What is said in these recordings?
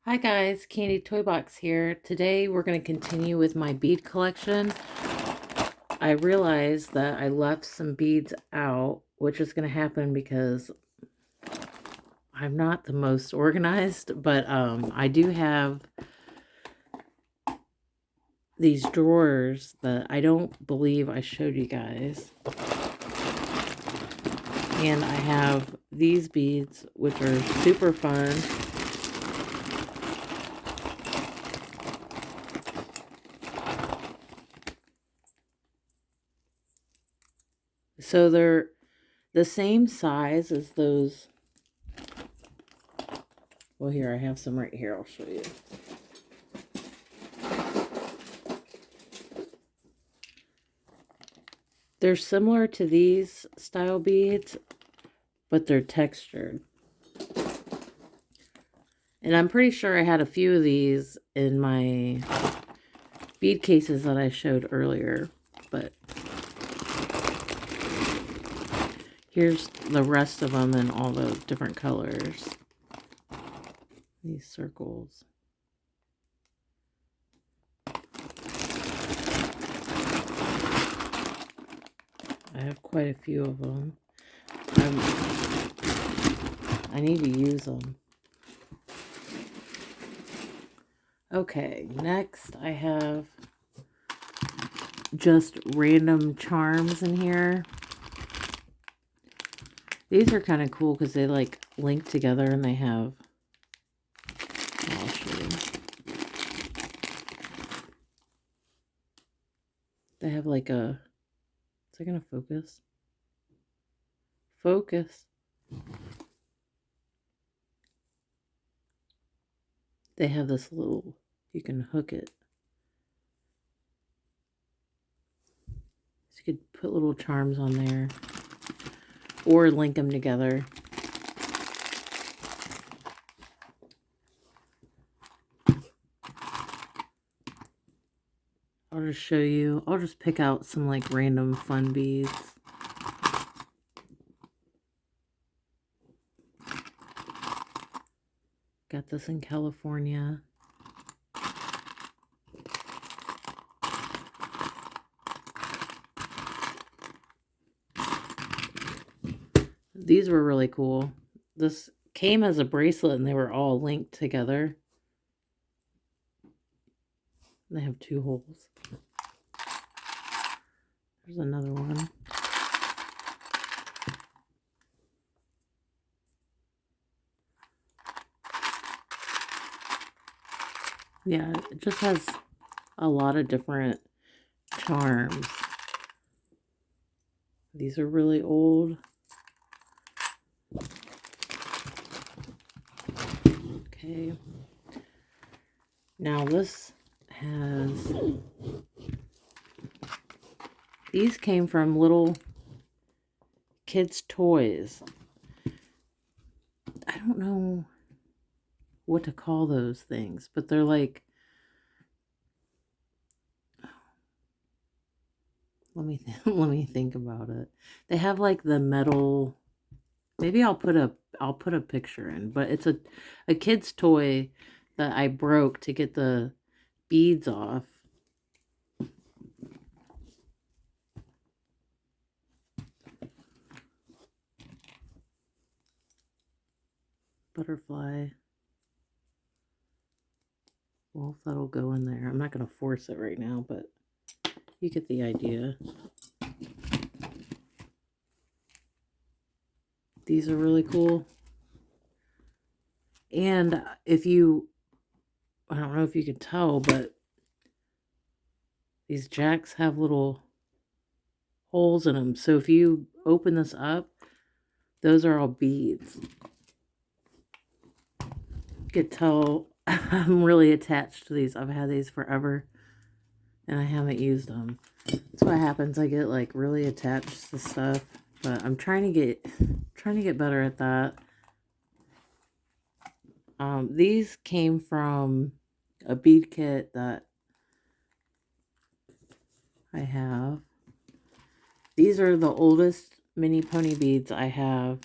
Hi guys, Candy Toy Box here. Today we're going to continue with my bead collection. I realized that I left some beads out, which is going to happen because I'm not the most organized, but I do have these drawers that I don't believe I showed you guys. And I have these beads, which are super fun. So they're the same size as those. Well, here, I have some right here. I'll show you. They're similar to these style beads, but they're textured. And I'm pretty sure I had a few of these in my bead cases that I showed earlier, but here's the rest of them in all the different colors. These circles. I have quite a few of them. I need to use them. Okay, next I have just random charms in here. These are kind of cool because they like link together and they have, I'll show you. They have like a, is it gonna focus? Focus. They have this little, you can hook it. So you could put little charms on there or link them together. I'll just show you. I'll just pick out some like random fun beads. Got this in California. These were really cool. This came as a bracelet and they were all linked together. They have 2 holes. There's another one. Yeah, it just has a lot of different charms. These are really old. Okay. Now this has, these came from little kids' toys. I don't know what to call those things, but they're like, let me think about it. They have like the metal, maybe I'll put a picture in, but it's a kid's toy that I broke to get the beads off. Butterfly. Well, if that'll go in there. I'm not going to force it right now, but you get the idea. These are really cool. And if you, I don't know if you can tell, but these jacks have little holes in them. So if you open this up, those are all beads. You could tell I'm really attached to these. I've had these forever and I haven't used them. That's what happens. I get like really attached to stuff, but I'm trying to get better at that. These came from a bead kit that I have. These are the oldest mini pony beads I have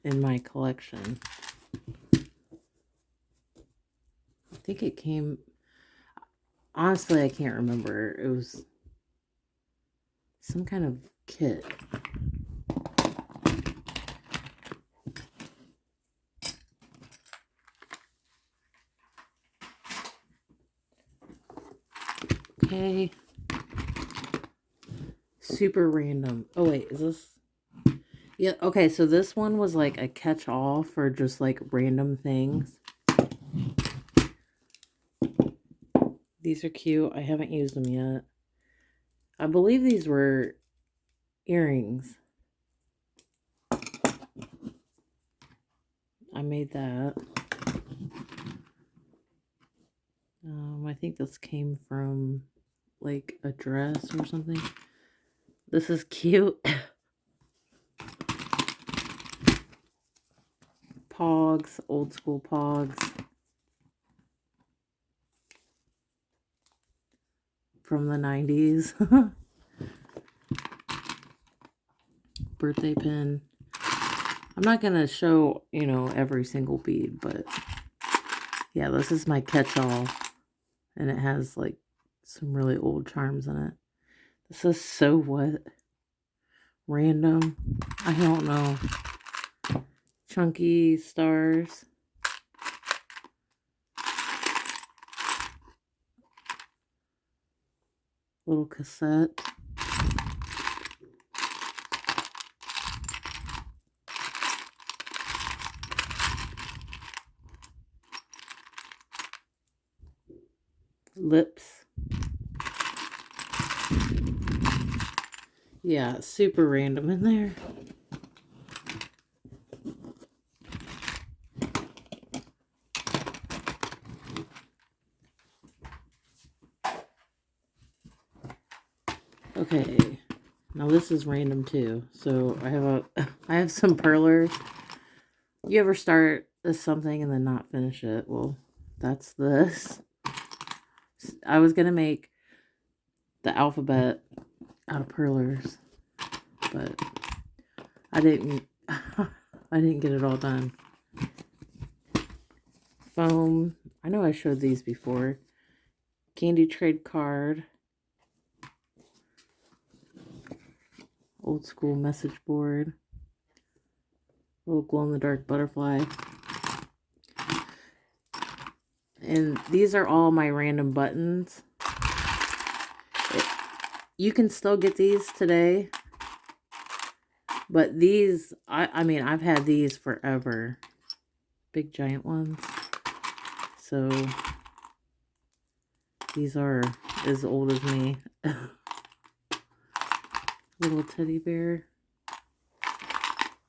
in my collection. think it came, honestly, I can't remember. It was some kind of kit. Okay. Super random. Oh, wait, is this? Yeah, okay, so this one was like a catch-all for just like random things. These are cute. I haven't used them yet. I believe these were earrings. I made that. I think this came from like a dress or something. This is cute. Pogs, old school pogs. From the 90s. Birthday pin. I'm not going to show, you know, every single bead, but yeah, this is my catch-all. And it has like some really old charms in it. This is so what? Random. I don't know. Chunky stars. Little cassette. Lips. Yeah, super random in there. Okay, now this is random too. So I have some perlers. You ever start something and then not finish it? Well, that's this. I was gonna make the alphabet out of perlers, but I didn't. I didn't get it all done. Foam. I know I showed these before. Candy trade card. Old school message board. Little glow-in-the-dark butterfly. And these are all my random buttons. You can still get these today. But these, I mean, I've had these forever. Big giant ones. So, these are as old as me. Little teddy bear.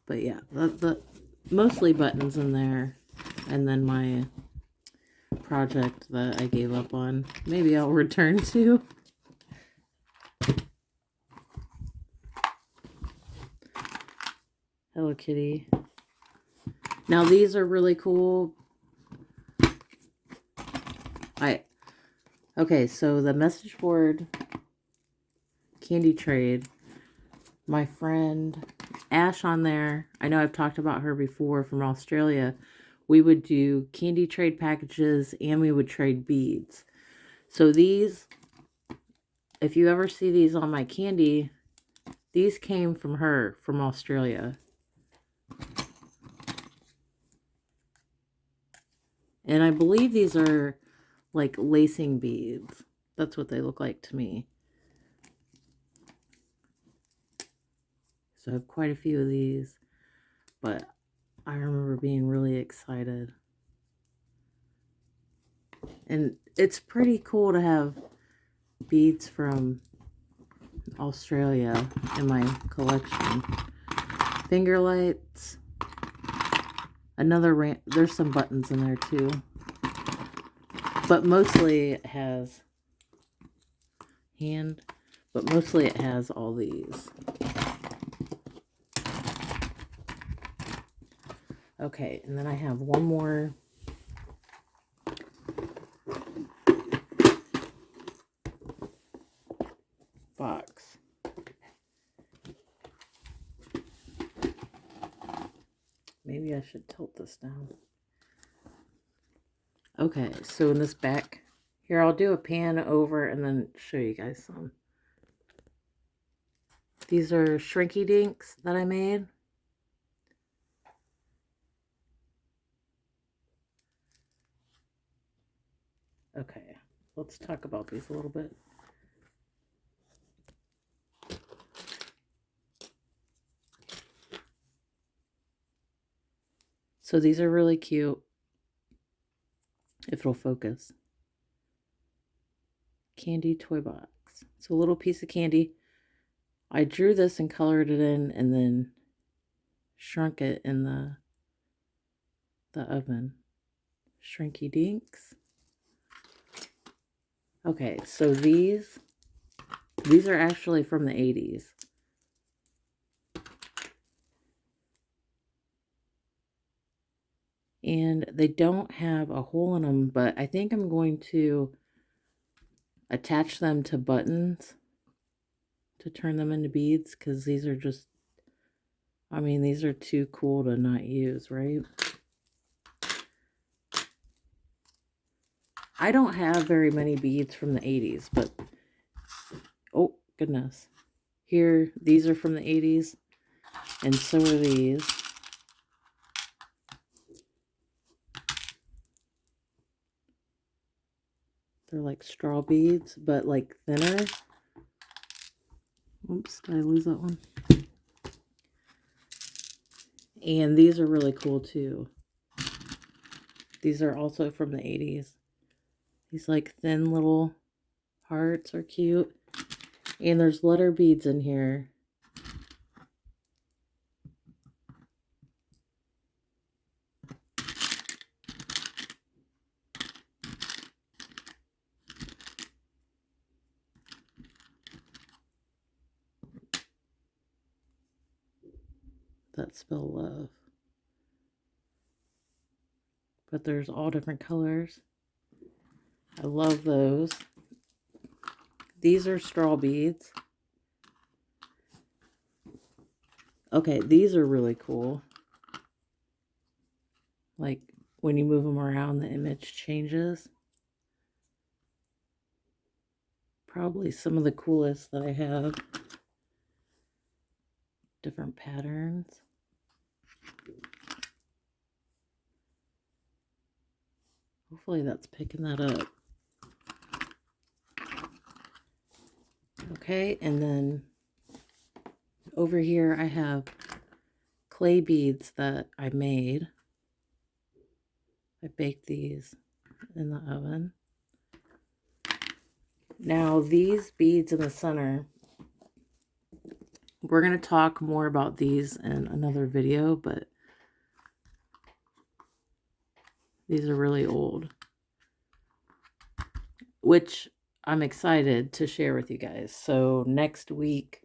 But yeah, the mostly buttons in there. And then my project that I gave up on. Maybe I'll return to. Hello Kitty. Now these are really cool. Okay, so the message board candy trade. My friend Ash on there. I know I've talked about her before from Australia. We would do candy trade packages and we would trade beads. So these, if you ever see these on my candy, these came from her from Australia. And I believe these are like lacing beads. That's what they look like to me. So I have quite a few of these. But I remember being really excited. And it's pretty cool to have beads from Australia in my collection. Finger lights. There's some buttons in there too. But mostly it has mostly it has all these. Okay, and then I have one more box. Maybe I should tilt this down. Okay, so in this back, here I'll do a pan over and then show you guys some. These are shrinky dinks that I made. Okay, let's talk about these a little bit. So these are really cute, if it'll focus. Candy toy box. It's a little piece of candy. I drew this and colored it in and then shrunk it in the oven. Shrinky dinks. Okay, so these are actually from the 80s. And they don't have a hole in them, but I think I'm going to attach them to buttons to turn them into beads, because these are just, I mean, these are too cool to not use, right? I don't have very many beads from the 80s, but oh goodness. Here, these are from the 80s, and so are these. They're like straw beads, but like thinner. Oops, did I lose that one? And these are really cool too. These are also from the 80s. These like thin little hearts are cute. And there's letter beads in here. That spell love. But there's all different colors. I love those. These are straw beads. Okay, these are really cool. Like when you move them around, the image changes. Probably some of the coolest that I have. Different patterns. Hopefully that's picking that up. Okay, and then over here I have clay beads that I made. I baked these in the oven. Now these beads in the center, we're going to talk more about these in another video, but these are really old, which I'm excited to share with you guys. So next week,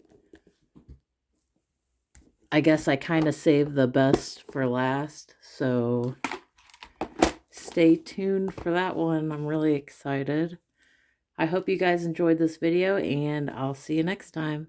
I guess I kind of saved the best for last, so stay tuned for that one. I'm really excited. I hope you guys enjoyed this video, and I'll see you next time.